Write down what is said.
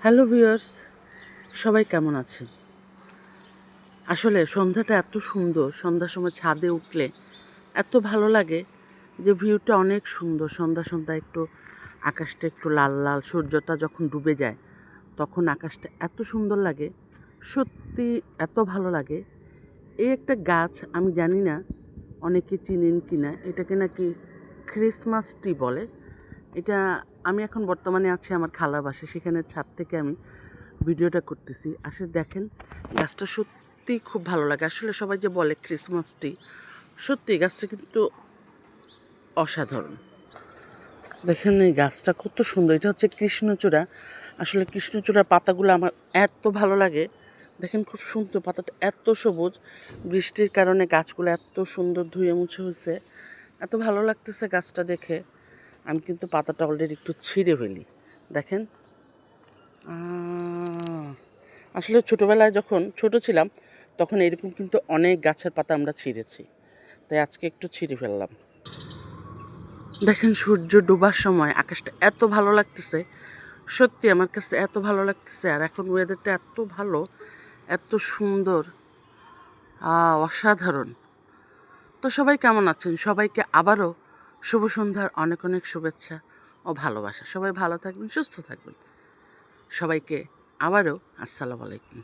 Hello viewers, সবাই কেমন আছেন? আসলে সন্ধ্যাটা এত সুন্দর, সন্ধ্যার সময় ছাদে উঠলে এত ভালো লাগে যে ভিউটা অনেক সুন্দর। সন্ধ্যা একটু আকাশটা একটু লাল লাল, সূর্যটা যখন ডুবে যায় তখন আকাশটা এত সুন্দর লাগে, সত্যি এত ভালো লাগে। এই একটা গাছ, আমি জানি না অনেকে চিনেন কি না, এটাকে নাকি ক্রিসমাস ট্রি বলে। এটা আমি এখন বর্তমানে আছি আমার খালার বাসায়, সেখানে ছাদ থেকে আমি ভিডিওটা করতেছি। আসলে দেখেন, গাছটা সত্যিই খুব ভালো লাগে। আসলে সবাই যে বলে ক্রিসমাস ট্রি, সত্যি গাছটা কিন্তু অসাধারণ। দেখেন এই গাছটা কত সুন্দর। এটা হচ্ছে কৃষ্ণচূড়া। আসলে কৃষ্ণচূড়ার পাতাগুলো আমার এত ভালো লাগে। দেখেন খুব সুন্দর, পাতাটা এত সবুজ। বৃষ্টির কারণে গাছগুলো এত সুন্দর ধুয়ে মুছে হয়েছে। এত ভালো লাগতেছে গাছটা দেখে। আমি কিন্তু পাতাটা অলরেডি একটু ছিঁড়ে ফেলি। দেখেন, আসলে ছোটোবেলায় যখন ছোট ছিলাম তখন এরকম কিন্তু অনেক গাছের পাতা আমরা ছিঁড়েছি, তাই আজকে একটু ছিঁড়ে ফেললাম। দেখেন সূর্য ডোবার সময় আকাশটা এত ভালো লাগতেছে, সত্যি আমার কাছে এত ভালো লাগতেছে। আর এখন ওয়েদারটা এত ভালো, এত সুন্দর, অসাধারণ। তো সবাই কেমন আছেন? সবাইকে আবারও শুভ সন্ধ্যার অনেক অনেক শুভেচ্ছা ও ভালোবাসা। সবাই ভালো থাকবেন, সুস্থ থাকবেন। সবাইকে আবারও আসসালামু আলাইকুম।